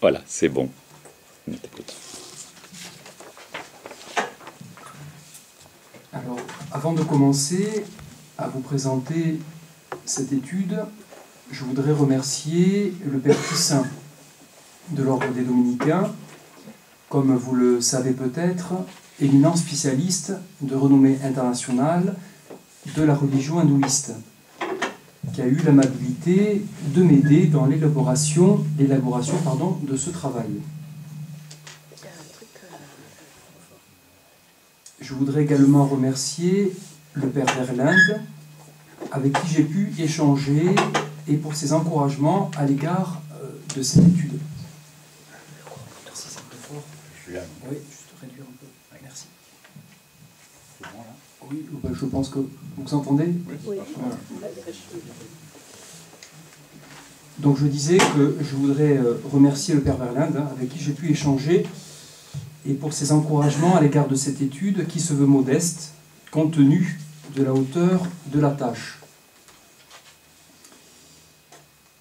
Voilà, c'est bon. On t'écoute. Alors, avant de commencer à vous présenter cette étude, je voudrais remercier le Père Tissin de l'Ordre des Dominicains, comme vous le savez peut-être, éminent spécialiste de renommée internationale de la religion hindouiste, qui a eu l'amabilité de m'aider dans l'élaboration de ce travail. Je voudrais également remercier le Père Verlinde, avec qui j'ai pu échanger, et pour ses encouragements à l'égard de cette étude. Merci, c'est un peu fort. Oui, juste réduire un peu. Merci. C'est bon, là ? Oui, je pense que vous entendez. Oui. Voilà. Donc je disais que je voudrais remercier le Père Verlinde, avec qui j'ai pu échanger, et pour ses encouragements à l'égard de cette étude qui se veut modeste, compte tenu de la hauteur de la tâche.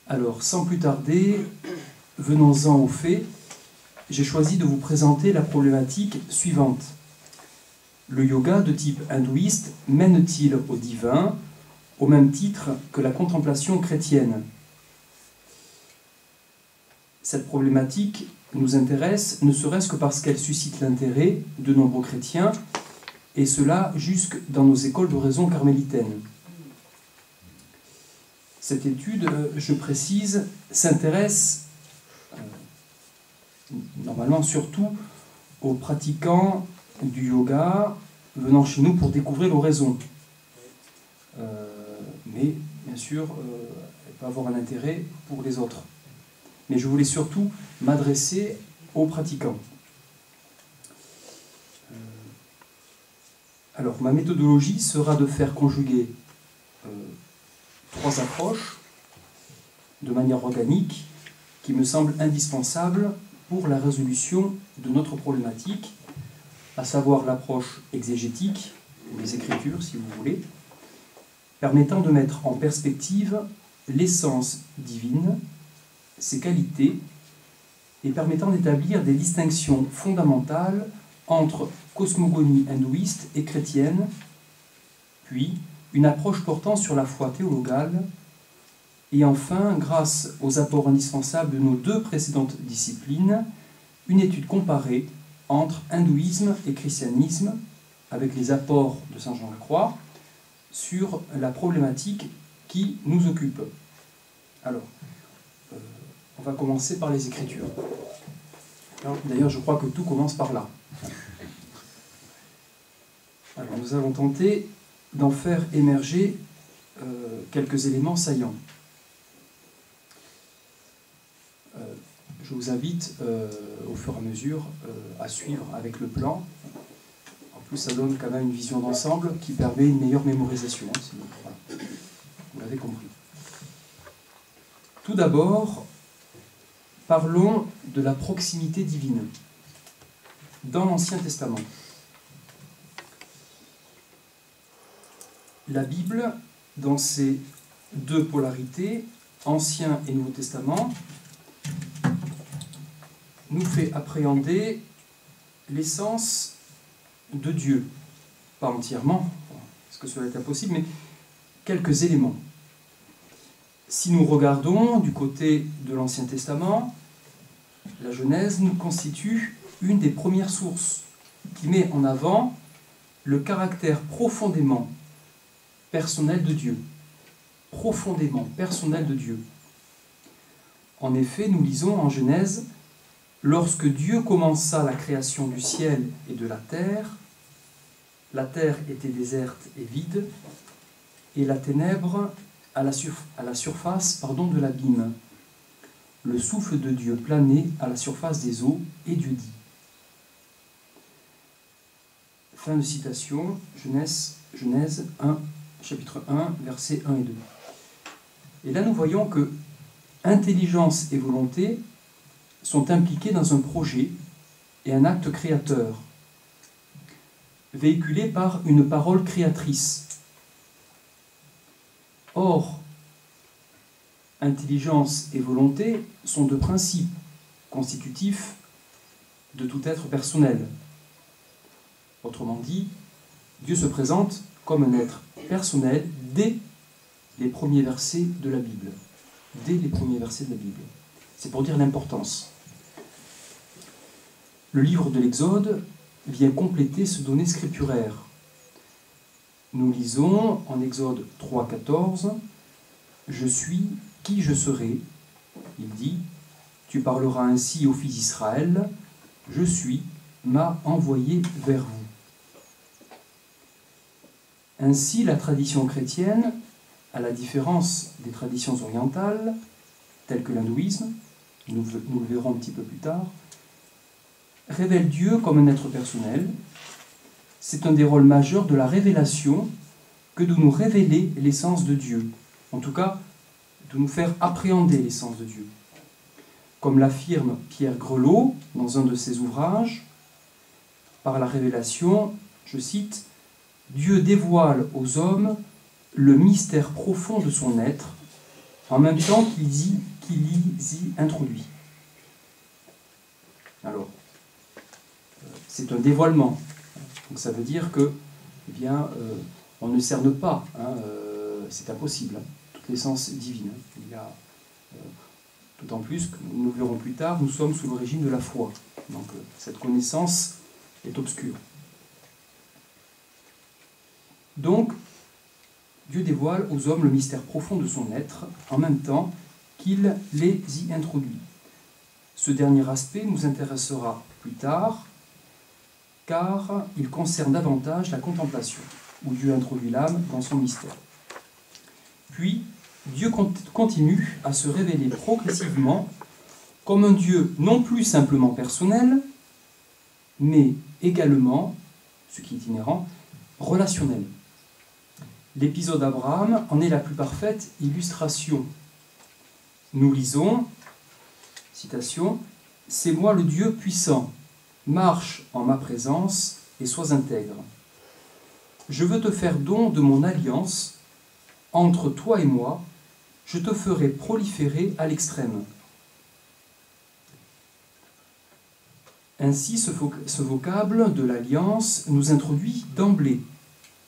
Alors, sans plus tarder, venons-en aux faits. J'ai choisi de vous présenter la problématique suivante. Le yoga de type hindouiste mène-t-il au divin au même titre que la contemplation chrétienne? Cette problématique nous intéresse, ne serait-ce que parce qu'elle suscite l'intérêt de nombreux chrétiens, et cela jusque dans nos écoles d'oraison carmélitaine. Cette étude, je précise, s'intéresse normalement surtout aux pratiquants du yoga venant chez nous pour découvrir l'oraison. Mais bien sûr, elle peut avoir un intérêt pour les autres. Mais je voulais surtout m'adresser aux pratiquants. Alors, ma méthodologie sera de faire conjuguer trois approches de manière organique qui me semblent indispensables pour la résolution de notre problématique, à savoir l'approche exégétique, ou les Écritures si vous voulez, permettant de mettre en perspective l'essence divine, ses qualités, et permettant d'établir des distinctions fondamentales entre cosmogonie hindouiste et chrétienne, puis une approche portant sur la foi théologale, et enfin, grâce aux apports indispensables de nos deux précédentes disciplines, une étude comparée entre hindouisme et christianisme, avec les apports de Saint Jean Lacroix, sur la problématique qui nous occupe. Alors, on va commencer par les Écritures. D'ailleurs, je crois que tout commence par là. Alors, nous allons tenter d'en faire émerger quelques éléments saillants. Je vous invite au fur et à mesure à suivre avec le plan. En plus, ça donne quand même une vision d'ensemble qui permet une meilleure mémorisation. Voilà. Vous l'avez compris. Tout d'abord, parlons de la proximité divine dans l'Ancien Testament. La Bible, dans ses deux polarités, Ancien et Nouveau Testament, nous fait appréhender l'essence de Dieu. Pas entièrement, parce que cela est impossible, mais quelques éléments. Si nous regardons du côté de l'Ancien Testament, la Genèse nous constitue une des premières sources qui met en avant le caractère profondément personnel de Dieu. Profondément personnel de Dieu. En effet, nous lisons en Genèse: lorsque Dieu commença la création du ciel et de la terre était déserte et vide, et la ténèbre à la surface de l'abîme. Le souffle de Dieu planait à la surface des eaux, et Dieu dit. Fin de citation, Genèse 1, chapitre 1, versets 1 et 2. Et là, nous voyons que intelligence et volonté sont impliquées dans un projet et un acte créateur, véhiculé par une parole créatrice. Or, intelligence et volonté sont deux principes constitutif de tout être personnel. Autrement dit, Dieu se présente comme un être personnel dès les premiers versets de la Bible. Dès les premiers versets de la Bible. C'est pour dire l'importance. Le livre de l'Exode vient compléter ce donné scripturaire. Nous lisons en Exode 3,14 « Je suis qui je serai ». Il dit « Tu parleras ainsi aux fils d'Israël, je suis, m'a envoyé vers vous ». Ainsi, la tradition chrétienne, à la différence des traditions orientales, telles que l'hindouisme, nous le verrons un petit peu plus tard, révèle Dieu comme un être personnel. C'est un des rôles majeurs de la révélation que de nous révéler l'essence de Dieu, en tout cas de nous faire appréhender l'essence de Dieu. Comme l'affirme Pierre Grelot dans un de ses ouvrages, par la révélation, je cite, « Dieu dévoile aux hommes le mystère profond de son être, en même temps qu'il y introduit. » Alors, c'est un dévoilement. Donc ça veut dire que, eh bien, on ne cerne pas, c'est impossible, toute l'essence divine. Il y a, d'autant plus que nous le verrons plus tard, nous sommes sous le régime de la foi. Donc cette connaissance est obscure. Donc, Dieu dévoile aux hommes le mystère profond de son être, en même temps qu'il les y introduit. Ce dernier aspect nous intéressera plus tard, car il concerne davantage la contemplation, où Dieu introduit l'âme dans son mystère. Puis, Dieu continue à se révéler progressivement comme un Dieu non plus simplement personnel, mais également, ce qui est inhérent, relationnel. L'épisode d'Abraham en est la plus parfaite illustration. Nous lisons, citation, « C'est moi le Dieu puissant, marche en ma présence et sois intègre. Je veux te faire don de mon alliance, entre toi et moi, je te ferai proliférer à l'extrême. » Ainsi, ce vocable de l'alliance nous introduit d'emblée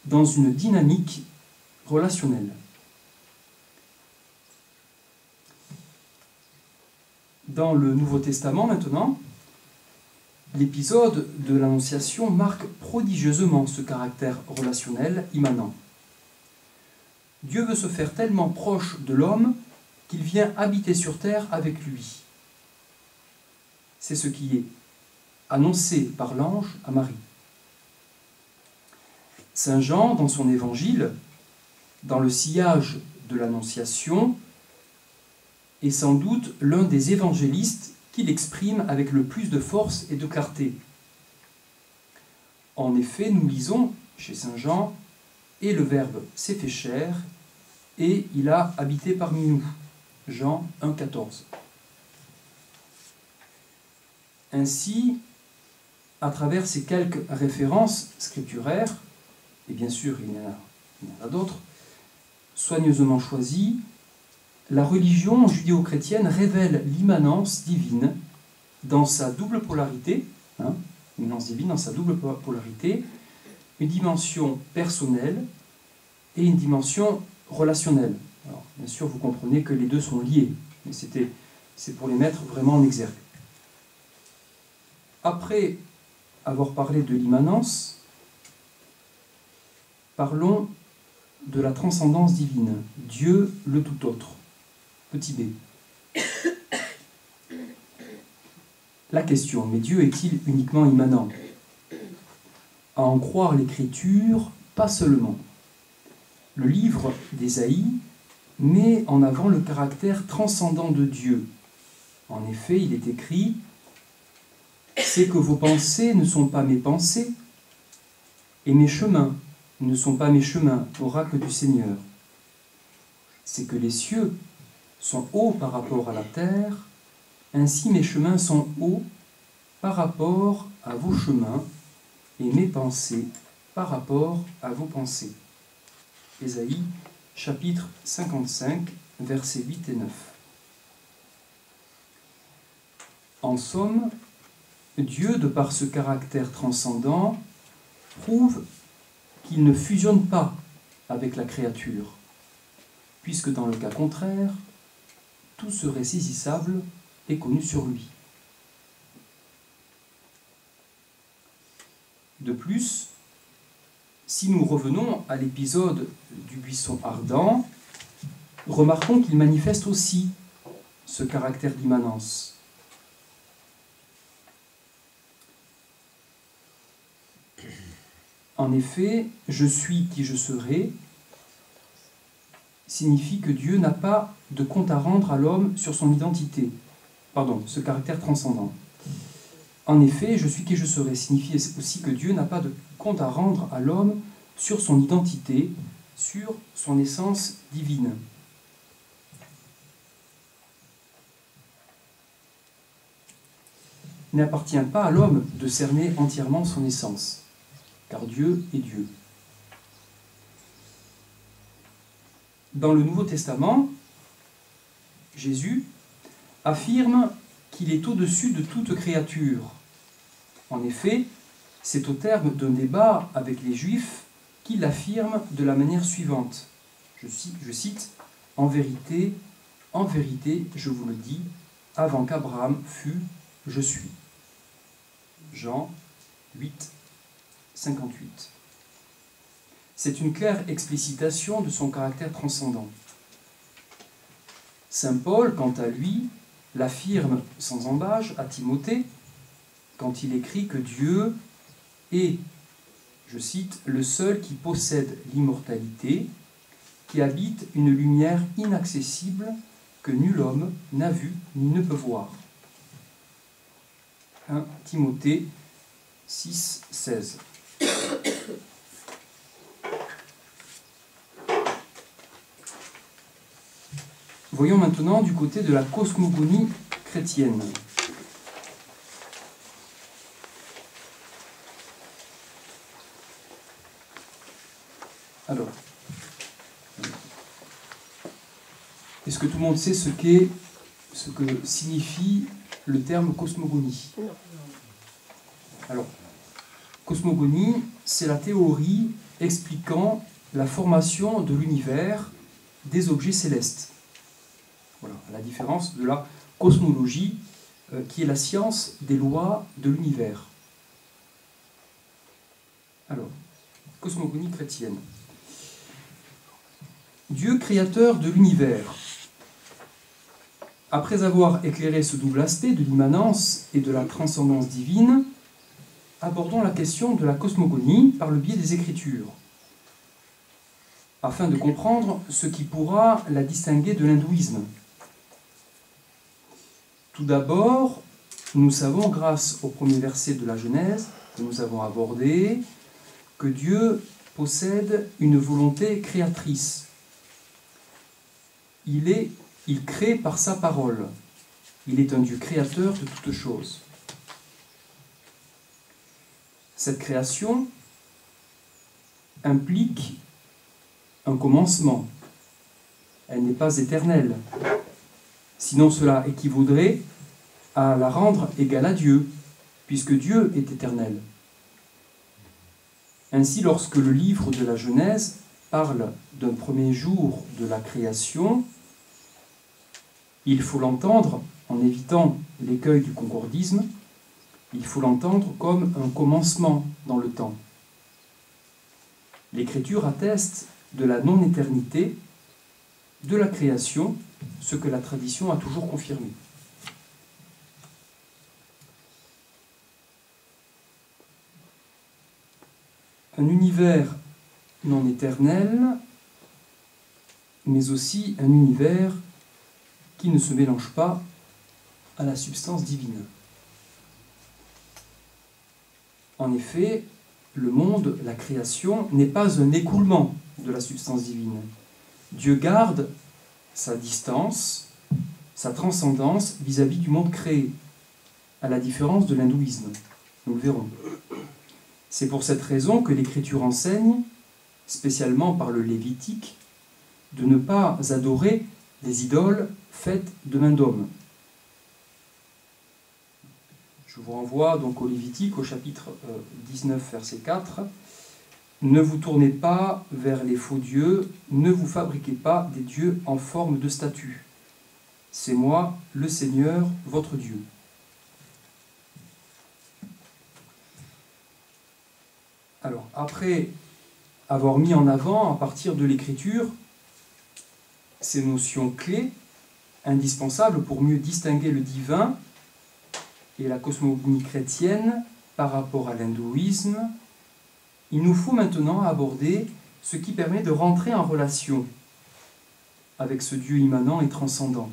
dans une dynamique relationnelle. Dans le Nouveau Testament, maintenant, l'épisode de l'Annonciation marque prodigieusement ce caractère relationnel immanent. Dieu veut se faire tellement proche de l'homme qu'il vient habiter sur terre avec lui. C'est ce qui est annoncé par l'ange à Marie. Saint Jean, dans son évangile, dans le sillage de l'Annonciation, est sans doute l'un des évangélistes qui l'exprime avec le plus de force et de clarté. En effet, nous lisons chez Saint Jean, « Et le Verbe s'est fait chair, et il a habité parmi nous. » Jean 1,14. Ainsi, à travers ces quelques références scripturaires, et bien sûr il y en a d'autres, soigneusement choisies, la religion judéo-chrétienne révèle l'immanence divine dans sa double polarité, l'immanence divine dans sa double polarité, une dimension personnelle et une dimension relationnelle. Alors, bien sûr, vous comprenez que les deux sont liés, mais c'est pour les mettre vraiment en exergue. Après avoir parlé de l'immanence, parlons de la transcendance divine, Dieu le tout autre. Petit b. La question, mais Dieu est-il uniquement immanent? À en croire l'Écriture, pas seulement. Le livre d'Ésaïe met en avant le caractère transcendant de Dieu. En effet, il est écrit « C'est que vos pensées ne sont pas mes pensées, et mes chemins ne sont pas mes chemins, oracle du Seigneur. C'est que les cieux sont hauts par rapport à la terre, ainsi mes chemins sont hauts par rapport à vos chemins, et mes pensées par rapport à vos pensées. » Ésaïe, chapitre 55, versets 8 et 9. En somme, Dieu, de par ce caractère transcendant, prouve qu'il ne fusionne pas avec la créature, puisque dans le cas contraire, tout serait saisissable et connu sur lui. De plus, si nous revenons à l'épisode du buisson ardent, remarquons qu'il manifeste aussi ce caractère d'immanence. En effet, « je suis qui je serai » signifie que Dieu n'a pas de compte à rendre à l'homme sur son identité. Pardon, ce caractère transcendant. En effet, « je suis qui je serai » signifie aussi que Dieu n'a pas de compte à rendre à l'homme sur son identité, sur son essence divine. Il n'appartient pas à l'homme de cerner entièrement son essence, car Dieu est Dieu. Dans le Nouveau Testament, Jésus affirme qu'il est au-dessus de toute créature. En effet, c'est au terme d'un débat avec les Juifs qu'il affirme de la manière suivante. Je cite, « en vérité, je vous le dis, avant qu'Abraham fût, je suis. » Jean 8, 58. C'est une claire explicitation de son caractère transcendant. Saint Paul, quant à lui, l'affirme sans embâche à Timothée, quand il écrit que Dieu est, je cite, « le seul qui possède l'immortalité, qui habite une lumière inaccessible que nul homme n'a vue ni ne peut voir. » 1 Timothée 6, 16. Voyons maintenant du côté de la cosmogonie chrétienne. Alors, est-ce que tout le monde sait ce que signifie le terme cosmogonie? Alors, cosmogonie, c'est la théorie expliquant la formation de l'univers des objets célestes. Voilà, à la différence de la cosmologie, qui est la science des lois de l'univers. Alors, cosmogonie chrétienne. Dieu créateur de l'univers. Après avoir éclairé ce double aspect de l'immanence et de la transcendance divine, abordons la question de la cosmogonie par le biais des Écritures, afin de comprendre ce qui pourra la distinguer de l'hindouisme. Tout d'abord, nous savons, grâce au premier verset de la Genèse que nous avons abordé, que Dieu possède une volonté créatrice. Il crée par sa parole. Il est un Dieu créateur de toutes choses. Cette création implique un commencement. Elle n'est pas éternelle. Sinon cela équivaudrait à la rendre égale à Dieu, puisque Dieu est éternel. Ainsi, lorsque le livre de la Genèse parle d'un premier jour de la création, il faut l'entendre, en évitant l'écueil du concordisme, il faut l'entendre comme un commencement dans le temps. L'Écriture atteste de la non-éternité de la création, ce que la tradition a toujours confirmé. Un univers non éternel, mais aussi un univers qui ne se mélange pas à la substance divine. En effet, le monde, la création, n'est pas un écoulement de la substance divine. Dieu garde sa distance, sa transcendance vis-à-vis du monde créé, à la différence de l'hindouisme. Nous le verrons. C'est pour cette raison que l'Écriture enseigne, spécialement par le Lévitique, de ne pas adorer des idoles faites de main d'homme. Je vous renvoie donc au Lévitique, au chapitre 19, verset 4. Ne vous tournez pas vers les faux dieux, ne vous fabriquez pas des dieux en forme de statue. C'est moi, le Seigneur, votre Dieu. Alors, après avoir mis en avant, à partir de l'Écriture, ces notions clés, indispensables pour mieux distinguer le divin et la cosmogonie chrétienne par rapport à l'hindouisme, il nous faut maintenant aborder ce qui permet de rentrer en relation avec ce Dieu immanent et transcendant,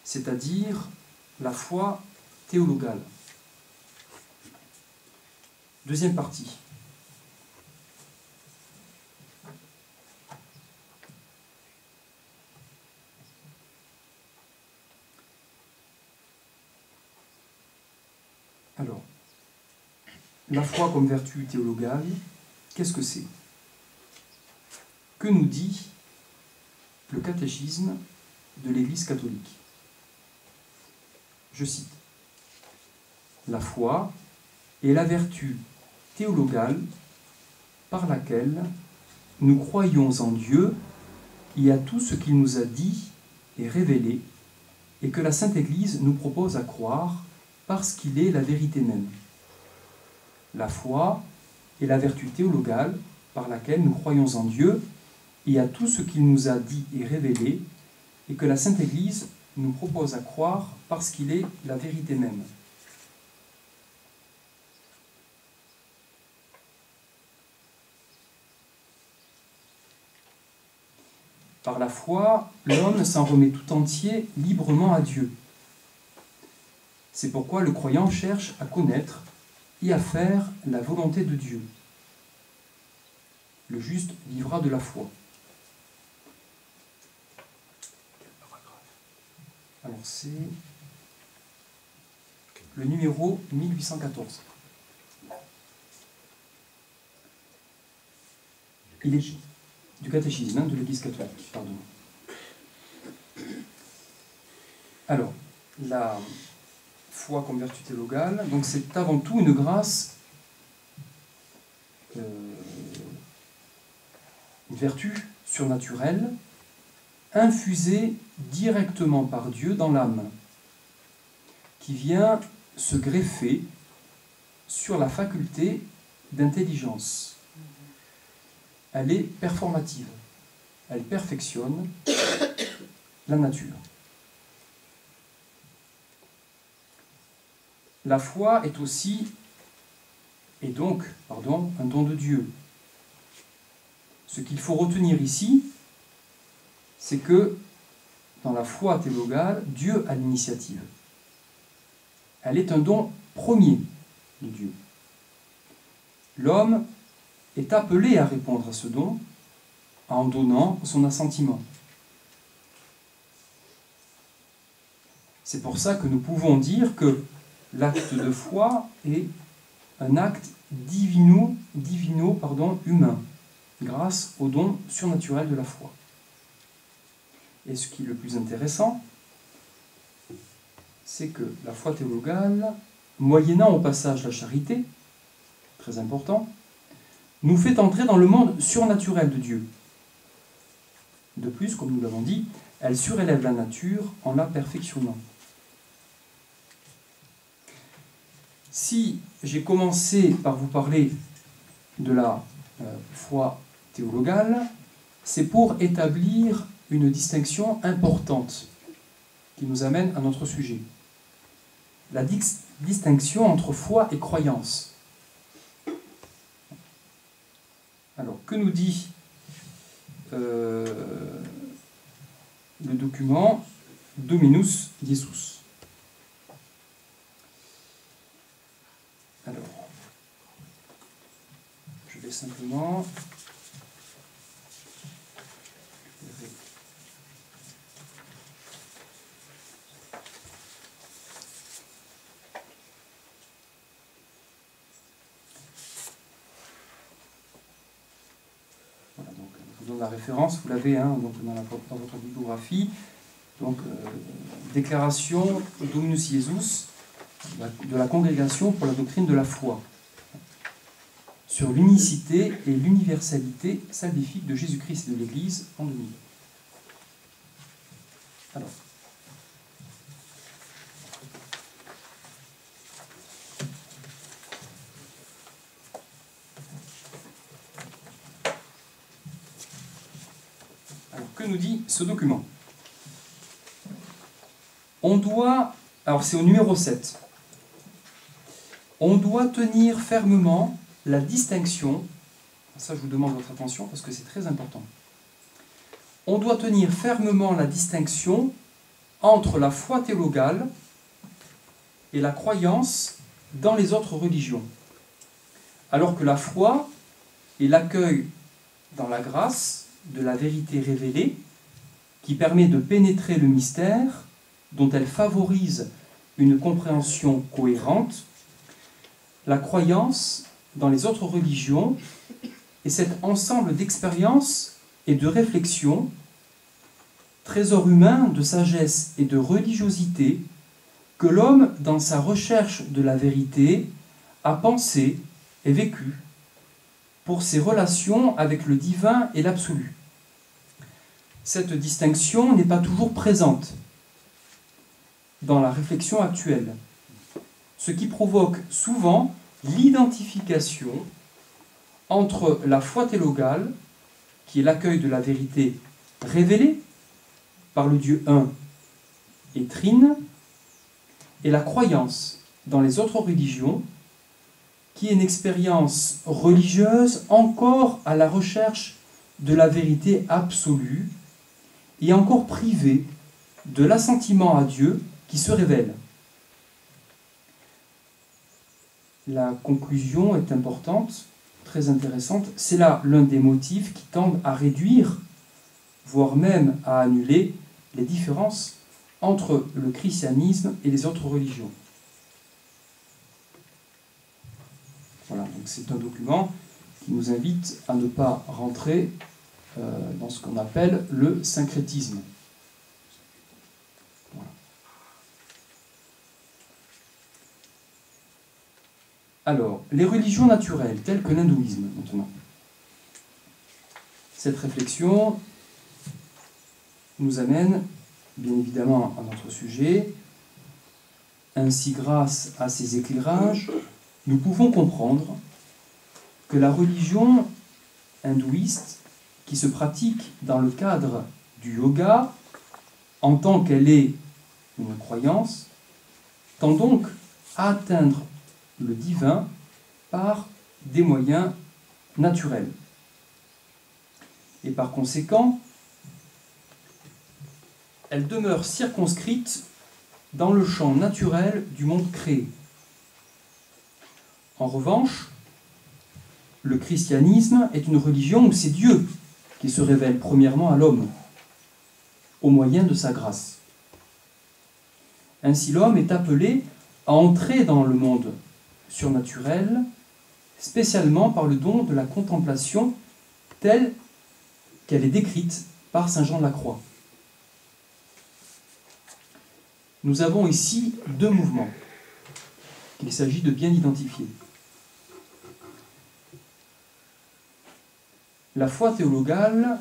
c'est-à-dire la foi théologale. Deuxième partie. Alors, la foi comme vertu théologale, qu'est-ce que c'est? Que nous dit le catéchisme de l'Église catholique? Je cite. La foi est la vertu théologale par laquelle nous croyons en Dieu et à tout ce qu'il nous a dit et révélé, et que la Sainte Église nous propose à croire parce qu'il est la vérité même. La foi est la vertu théologale par laquelle nous croyons en Dieu et à tout ce qu'il nous a dit et révélé, et que la Sainte Église nous propose à croire parce qu'il est la vérité même. Par la foi, l'homme s'en remet tout entier librement à Dieu. C'est pourquoi le croyant cherche à connaître et à faire la volonté de Dieu. Le juste vivra de la foi. Alors c'est le numéro 1814. Il est du catéchisme, de l'Église catholique, pardon. Alors, la foi comme vertu théologale, donc c'est avant tout une grâce, une vertu surnaturelle, infusée directement par Dieu dans l'âme, qui vient se greffer sur la faculté d'intelligence. Elle est performative, elle perfectionne la nature. La foi est aussi, un don de Dieu. Ce qu'il faut retenir ici, c'est que dans la foi théologale, Dieu a l'initiative. Elle est un don premier de Dieu. L'homme est appelé à répondre à ce don en donnant son assentiment. C'est pour ça que nous pouvons dire que l'acte de foi est un acte humain, grâce au don surnaturel de la foi. Et ce qui est le plus intéressant, c'est que la foi théologale, moyennant au passage la charité, très important, nous fait entrer dans le monde surnaturel de Dieu. De plus, comme nous l'avons dit, elle surélève la nature en la perfectionnant. Si j'ai commencé par vous parler de la foi théologale, c'est pour établir une distinction importante qui nous amène à notre sujet. La distinction entre foi et croyance. Alors, que nous dit le document Dominus Jesus? Alors, je vais simplement la référence, vous l'avez donc dans votre bibliographie. Donc, déclaration Dominus Jesus, de la Congrégation pour la doctrine de la foi, sur l'unicité et l'universalité salvifique de Jésus-Christ et de l'Église en 2000. Alors, que nous dit ce document? On doit, alors c'est au numéro 7, on doit tenir fermement la distinction, ça je vous demande votre attention parce que c'est très important, on doit tenir fermement la distinction entre la foi théologale et la croyance dans les autres religions, alors que la foi est l'accueil dans la grâce de la vérité révélée qui permet de pénétrer le mystère, dont elle favorise une compréhension cohérente. La croyance dans les autres religions est cet ensemble d'expériences et de réflexions, trésor humain de sagesse et de religiosité, que l'homme, dans sa recherche de la vérité, a pensé et vécu pour ses relations avec le divin et l'absolu. Cette distinction n'est pas toujours présente dans la réflexion actuelle, ce qui provoque souvent l'identification entre la foi théologale, qui est l'accueil de la vérité révélée par le Dieu un et trine, et la croyance dans les autres religions, qui est une expérience religieuse encore à la recherche de la vérité absolue et encore privée de l'assentiment à Dieu qui se révèle. La conclusion est importante, très intéressante. C'est là l'un des motifs qui tendent à réduire, voire même à annuler, les différences entre le christianisme et les autres religions. Voilà, donc c'est un document qui nous invite à ne pas rentrer dans ce qu'on appelle le syncrétisme. Voilà. Alors, les religions naturelles, telles que l'hindouisme, maintenant. Cette réflexion nous amène, bien évidemment, à notre sujet. Ainsi, grâce à ces éclairages, nous pouvons comprendre que la religion hindouiste, qui se pratique dans le cadre du yoga, en tant qu'elle est une croyance, tend donc à atteindre le divin par des moyens naturels. Et par conséquent, elle demeure circonscrite dans le champ naturel du monde créé. En revanche, le christianisme est une religion où c'est Dieu qui se révèle premièrement à l'homme, au moyen de sa grâce. Ainsi, l'homme est appelé à entrer dans le monde surnaturel, spécialement par le don de la contemplation telle qu'elle est décrite par saint Jean de la Croix. Nous avons ici deux mouvements qu'il s'agit de bien identifier. La foi théologale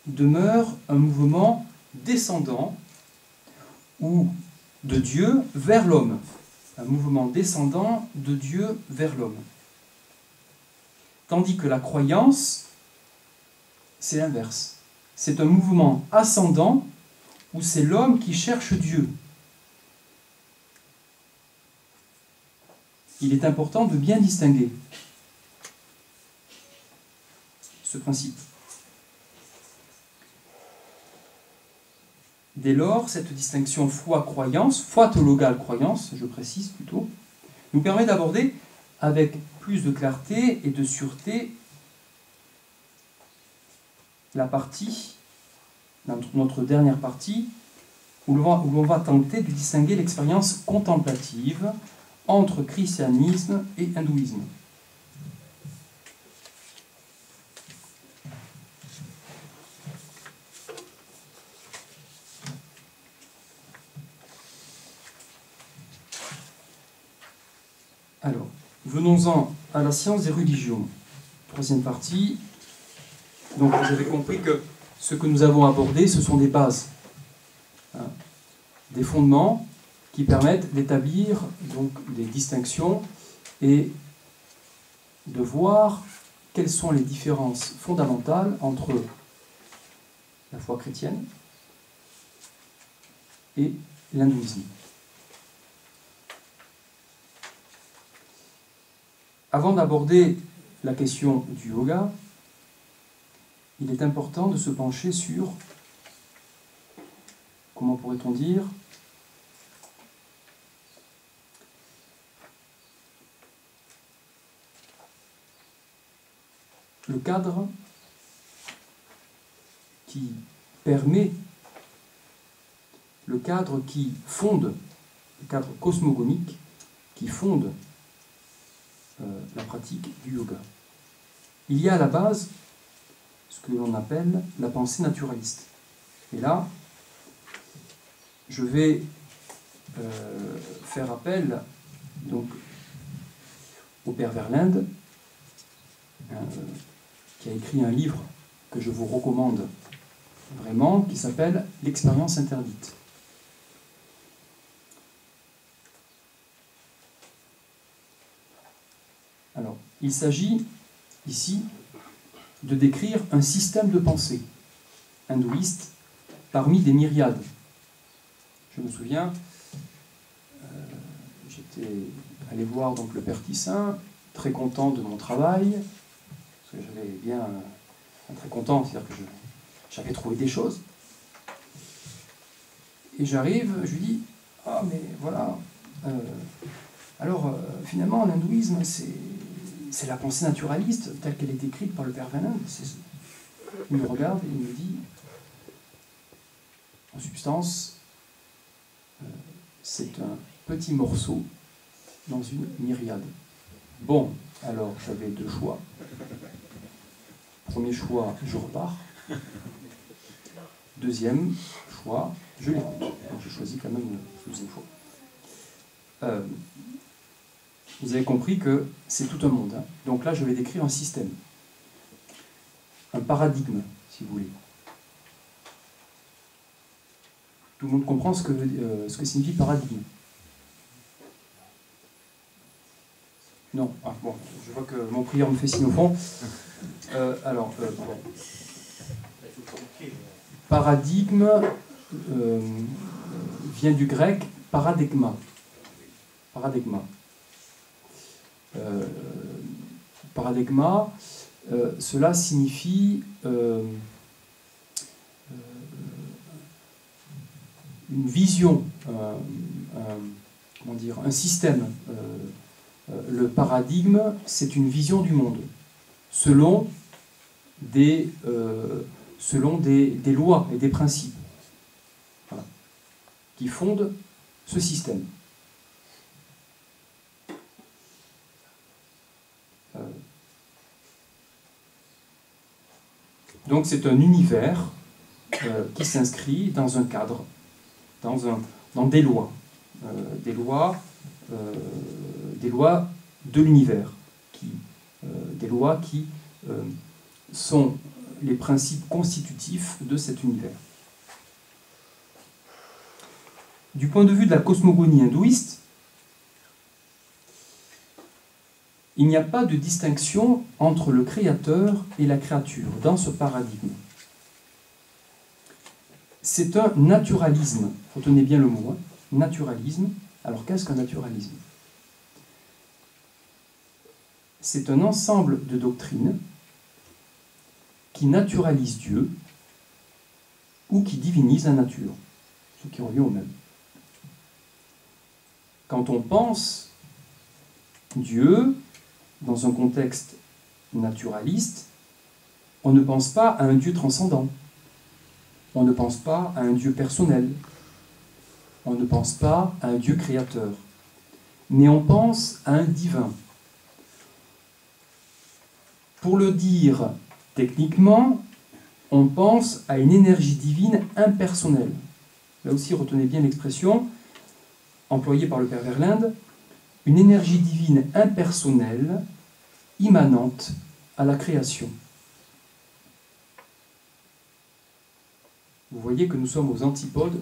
demeure un mouvement descendant ou de Dieu vers l'homme. Un mouvement descendant de Dieu vers l'homme. Tandis que la croyance, c'est l'inverse. C'est un mouvement ascendant où c'est l'homme qui cherche Dieu. Il est important de bien distinguer ce principe. Dès lors, cette distinction foi-croyance, foi théologale croyance, je précise plutôt, nous permet d'aborder avec plus de clarté et de sûreté la partie, notre dernière partie, où l'on va tenter de distinguer l'expérience contemplative entre christianisme et hindouisme. Alors, venons-en à la science des religions. Troisième partie. Donc, vous avez compris que ce que nous avons abordé, ce sont des bases, hein, des fondements qui permettent d'établir donc des distinctions et de voir quelles sont les différences fondamentales entre la foi chrétienne et l'hindouisme. Avant d'aborder la question du yoga, il est important de se pencher sur, comment pourrait-on dire, le cadre qui permet, le cadre qui fonde, le cadre cosmogonique qui fonde la pratique du yoga. Il y a à la base ce que l'on appelle la pensée naturaliste. Et là, je vais faire appel donc, au père Verlinde, qui a écrit un livre que je vous recommande vraiment, qui s'appelle « L'expérience interdite ». Alors, il s'agit ici de décrire un système de pensée hindouiste parmi des myriades. Je me souviens, j'étais allé voir donc le père Tissin, très content de mon travail, parce que j'avais bien, très content, c'est-à-dire que j'avais trouvé des choses. Et j'arrive, je lui dis, ah mais voilà, alors finalement l'hindouisme c'est la pensée naturaliste telle qu'elle est écrite par le père Verlinde. Il me regarde et il me dit, en substance, c'est un petit morceau dans une myriade. Bon, alors j'avais deux choix. Premier choix, je repars. Deuxième choix, je l'écoute. Donc j'ai choisi quand même le deuxième choix. Vous avez compris que c'est tout un monde. Hein. Donc là, je vais décrire un système. Un paradigme, si vous voulez. Tout le monde comprend ce que signifie paradigme. Non, ah, bon, je vois que mon prieur me fait signe au fond. Bon. Paradigme vient du grec paradigma. Paradigma. Paradigma, cela signifie une vision, comment dire, un système. Le paradigme, c'est une vision du monde, selon des lois et des principes, voilà, qui fondent ce système. Donc c'est un univers qui s'inscrit dans un cadre, dans des lois, des lois de l'univers, des lois qui sont les principes constitutifs de cet univers. Du point de vue de la cosmogonie hindouiste, il n'y a pas de distinction entre le créateur et la créature dans ce paradigme. C'est un naturalisme, retenez bien le mot, hein, naturalisme. Alors qu'est-ce qu'un naturalisme? C'est un ensemble de doctrines qui naturalisent Dieu ou qui divinisent la nature, ce qui revient au même. Quand on pense Dieu dans un contexte naturaliste, on ne pense pas à un Dieu transcendant, on ne pense pas à un Dieu personnel, on ne pense pas à un Dieu créateur, mais on pense à un divin. Pour le dire techniquement, on pense à une énergie divine impersonnelle. Là aussi, retenez bien l'expression employée par le père Verlinde, une énergie divine impersonnelle, immanente à la création. Vous voyez que nous sommes aux antipodes